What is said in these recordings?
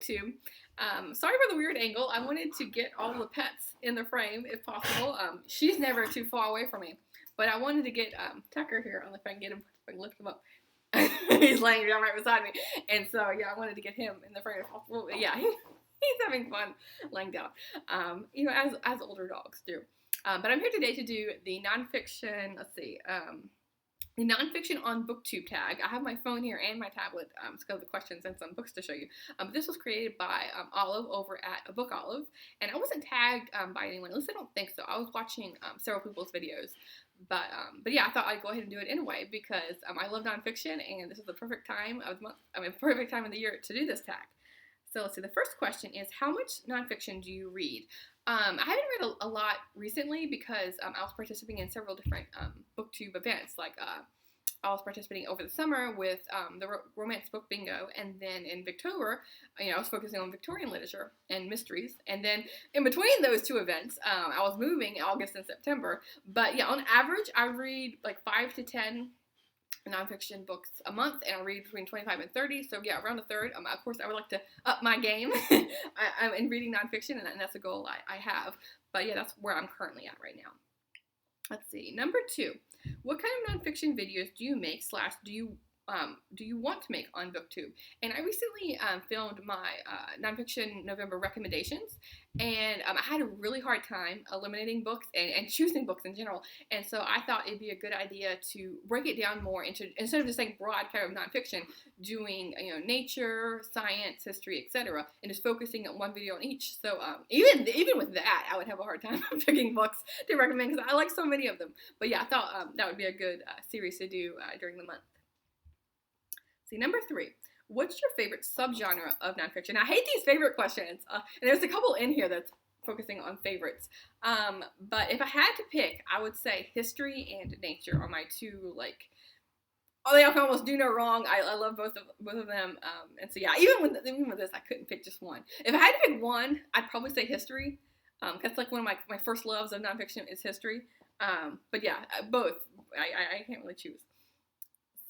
Booktube. Sorry for the weird angle. I wanted to get all the pets in the frame if possible. She's never too far away from me, but I wanted to get Tucker here on the frame, get him, if I can lift him up. He's laying down right beside me, and so yeah, I wanted to get him in the frame if possible. But yeah, he's having fun laying down. As older dogs do. But I'm here today to do the nonfiction. Let's see. The nonfiction on Booktube Tag. I have my phone here and my tablet to go the questions and some books to show you. This was created by Olive over at Book Olive, and I wasn't tagged by anyone. At least I don't think so. I was watching several people's videos, but yeah, I thought I'd go ahead and do it anyway because I love nonfiction, and this is the perfect time of the month. Perfect time of the year to do this tag. So let's see. The first question is, how much nonfiction do you read? I haven't read a lot recently because I was participating in several different Booktube events. Like I was participating over the summer with the Romance Book Bingo, and then in Victober, I was focusing on Victorian literature and mysteries. And then in between those two events, I was moving in August and September. But yeah, on average, I read like 5 to 10 nonfiction books a month, and I read between 25 and 30, so yeah, around a third. Of course, I would like to up my game I'm in reading nonfiction, and that's a goal I have, but yeah, that's where I'm currently at right now. Let's see, number 2, what kind of nonfiction videos do you make / do you want to make on Booktube? And I recently filmed my nonfiction November recommendations, and I had a really hard time eliminating books and choosing books in general, and so I thought it'd be a good idea to break it down more into, instead of just saying broad kind of nonfiction, doing nature, science, history, etc., and just focusing on one video on each. So even with that, I would have a hard time picking books to recommend because I like so many of them. But yeah, I thought that would be a good series to do during the month. Number 3, what's your favorite subgenre of nonfiction? I hate these favorite questions, and there's a couple in here that's focusing on favorites. But if I had to pick, I would say history and nature are my two, they can almost do no wrong. I love both of them, and so yeah, even with this, I couldn't pick just one. If I had to pick one, I'd probably say history. That's like one of my first loves of nonfiction is history. But yeah, both. I can't really choose.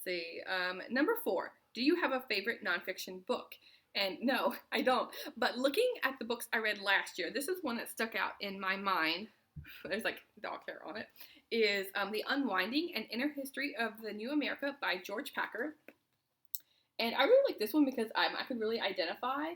See, number 4, do you have a favorite nonfiction book? And no, I don't. But looking at the books I read last year, this is one that stuck out in my mind. There's like dog hair on it. Is The Unwinding: An Inner History of the New America by George Packer. And I really like this one because I could really identify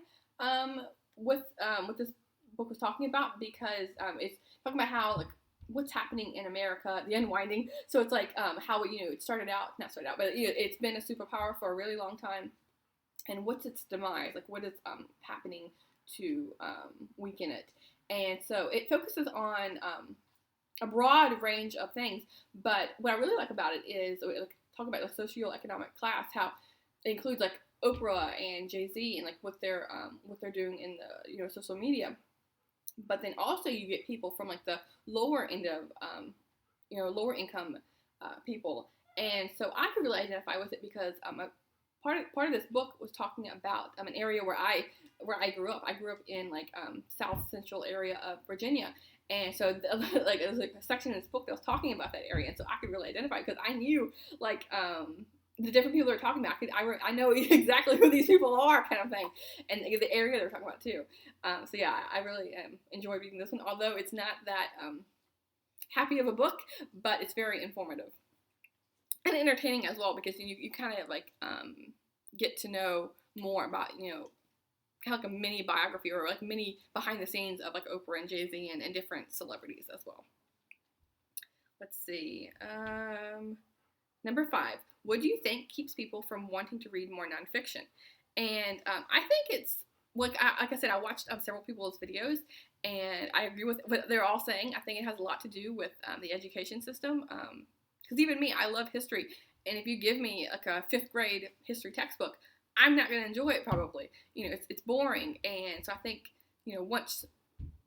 with what this book was talking about, because it's talking about how what's happening in America, the unwinding. So it's like how it started out, but it's been a superpower for a really long time, and what's its demise, what is happening to weaken it. And so it focuses on a broad range of things, but what I really like about it is talk about the socioeconomic class, how it includes Oprah and Jay-Z and what they're doing in the social media. But then also you get people from the lower end of, lower income people. And so I could really identify with it because part of this book was talking about an area where I grew up. I grew up in South Central area of Virginia. And so there was a section in this book that was talking about that area. And so I could really identify because I knew the different people they're talking about. I know exactly who these people are, kind of thing, and the area they're talking about too. So yeah, I really enjoy reading this one, although it's not that happy of a book, but it's very informative and entertaining as well, because you kind of get to know more about kind of a mini biography or mini behind the scenes of Oprah and Jay-Z and different celebrities as well. Let's see. Number 5. What do you think keeps people from wanting to read more nonfiction? And I think it's, like I said, I watched several people's videos, and I agree with what they're all saying. I think it has a lot to do with the education system. Because even me, I love history. And if you give me a 5th grade history textbook, I'm not going to enjoy it probably. It's boring. And so I think, once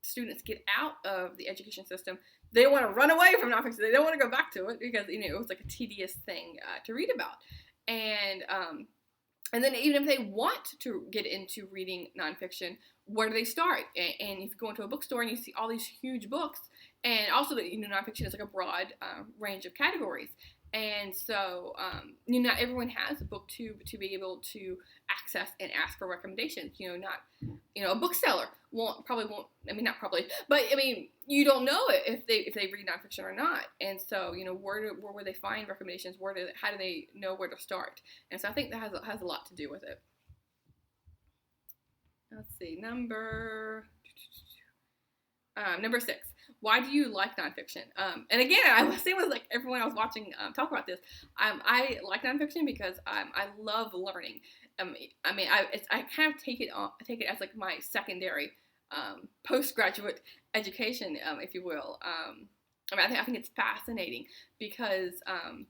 students get out of the education system, they want to run away from nonfiction. They don't want to go back to it because it was a tedious thing to read about. And then even if they want to get into reading nonfiction, where do they start? And if you go into a bookstore and you see all these huge books, and also that nonfiction is a broad range of categories. And so, not everyone has a Booktube to be able to access and ask for recommendations. A bookseller probably won't. I mean, not probably, but I mean, you don't know if they read nonfiction or not. And so, where would they find recommendations? How do they know where to start? And so, I think that has a lot to do with it. Let's see, number 6. Why do you like nonfiction? And again, I was saying with like everyone I was watching talk about this. I like nonfiction because I love learning. I kind of take it as like my secondary postgraduate education, if you will. I think it's fascinating because I'm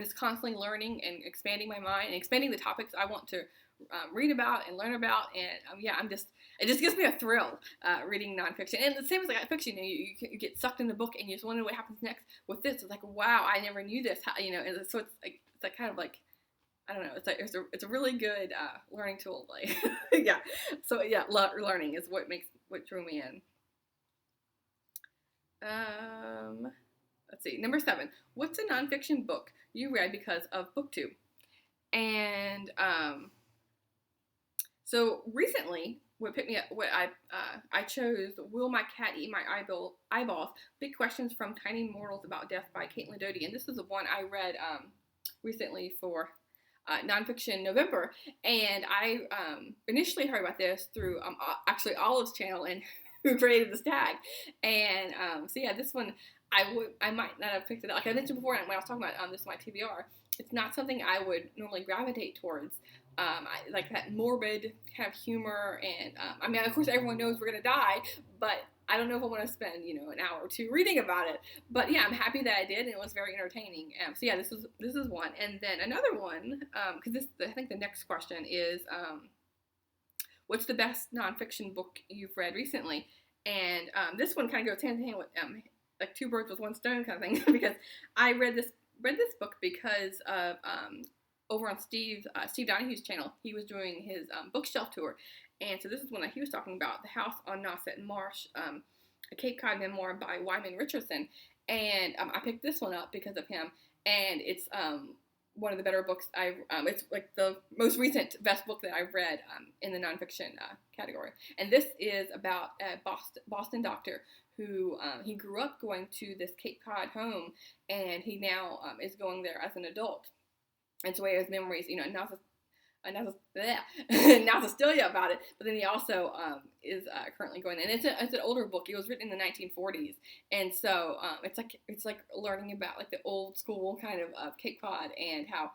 just constantly learning and expanding my mind and expanding the topics I want to read about and learn about, and it just gives me a thrill reading nonfiction. And the same as like fiction, you get sucked in the book and you just wonder what happens next. With this, it's like, wow, I never knew this. And so it's like kind of like, I don't know. It's a really good learning tool. Like, yeah. So yeah, learning is what drew me in. Let's see. Number 7. What's a nonfiction book you read because of Booktube? And so recently, what I chose Will My Cat Eat My Eyeballs? Big Questions from Tiny Mortals About Death by Caitlin Doty. And this is the one I read recently for Nonfiction November. And I initially heard about this through actually Olive's channel and who created this tag. And so yeah, this one I might not have picked it up. Like I mentioned before when I was talking about this my TBR, it's not something I would normally gravitate towards. I like that morbid kind of humor, and of course everyone knows we're gonna die, but I don't know if I want to spend an hour or two reading about it. But yeah, I'm happy that I did, and it was very entertaining. So yeah, this is one, and then another one, because I think the next question is, what's the best nonfiction book you've read recently? And this one kind of goes hand in hand with like two birds with one stone kind of thing, because I read this book because of over on Steve Donahue's channel. He was doing his bookshelf tour, and so this is one that he was talking about, The House on Nauset Marsh, a Cape Cod memoir by Wyman Richardson. And I picked this one up because of him, and it's one of the better books it's like the most recent best book that I've read in the nonfiction category. And this is about a Boston doctor who he grew up going to this Cape Cod home, and he now is going there as an adult. And so he has memories, nostalgia about it. But then he also is currently going there. And it's an older book. It was written in the 1940s, and so it's like learning about like the old school kind of Cape Cod, and how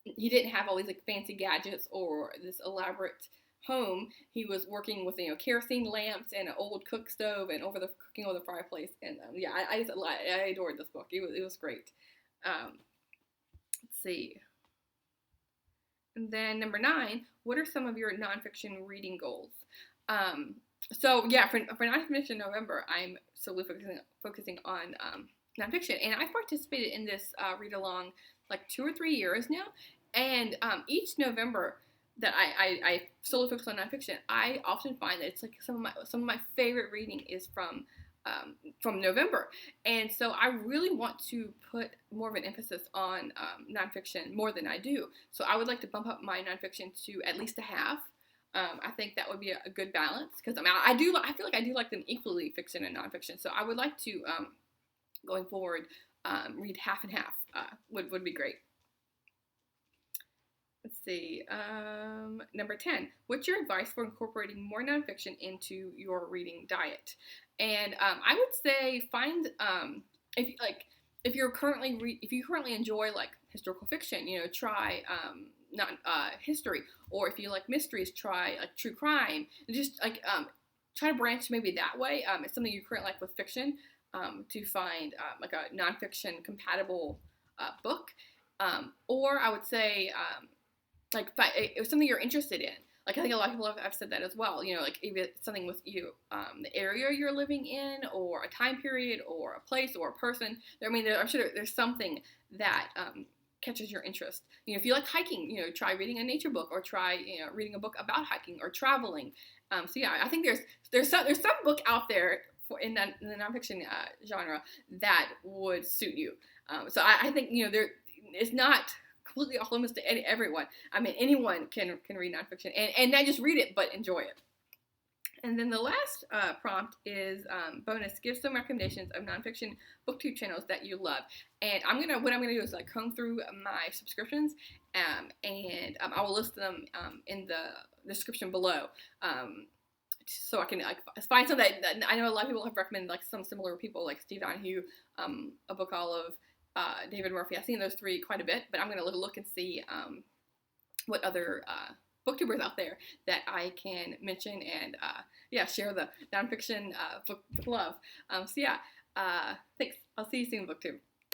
he didn't have all these like fancy gadgets or this elaborate home. He was working with kerosene lamps and an old cook stove and cooking over the fireplace. And I adored this book. It was great. Let's see. And then number 9, what are some of your nonfiction reading goals? So yeah, for Nonfiction November, I'm solely focusing on nonfiction, and I've participated in this read along like 2 or 3 years now. And each November that I solely focus on nonfiction, I often find that it's like some of my favorite reading is from November. And so I really want to put more of an emphasis on nonfiction more than I do. So I would like to bump up my nonfiction to at least a half. I think that would be a good balance, because I feel like I do like them equally, fiction and nonfiction. So I would like to going forward read half and half. Would be great. Let's see. Number 10. What's your advice for incorporating more nonfiction into your reading diet? And I would say find if you currently enjoy like historical fiction, try history, or if you like mysteries, try like true crime. Just like try to branch maybe that way. It's something you currently like with fiction, to find like a nonfiction compatible book, or I would say like it was something you're interested in. Like I think a lot of people have said that as well. Like if it's something with you, the area you're living in, or a time period, or a place, or a person. I'm sure there's something that catches your interest. If you like hiking, try reading a nature book, or try reading a book about hiking or traveling. So yeah, I think there's some book out there in the nonfiction genre that would suit you. So I think, it's not completely off limits to everyone. I mean, anyone can read nonfiction and not just read it, but enjoy it. And then the last prompt is bonus. Give some recommendations of nonfiction booktube channels that you love. And what I'm gonna do is like comb through my subscriptions, and I will list them in the description below. So I can like find some that I know a lot of people have recommended, like some similar people like Steve Donahue, a book all of David Murphy. I've seen those three quite a bit, but I'm gonna look and see what other booktubers out there that I can mention and share the nonfiction book love. Thanks. I'll see you soon, Booktube.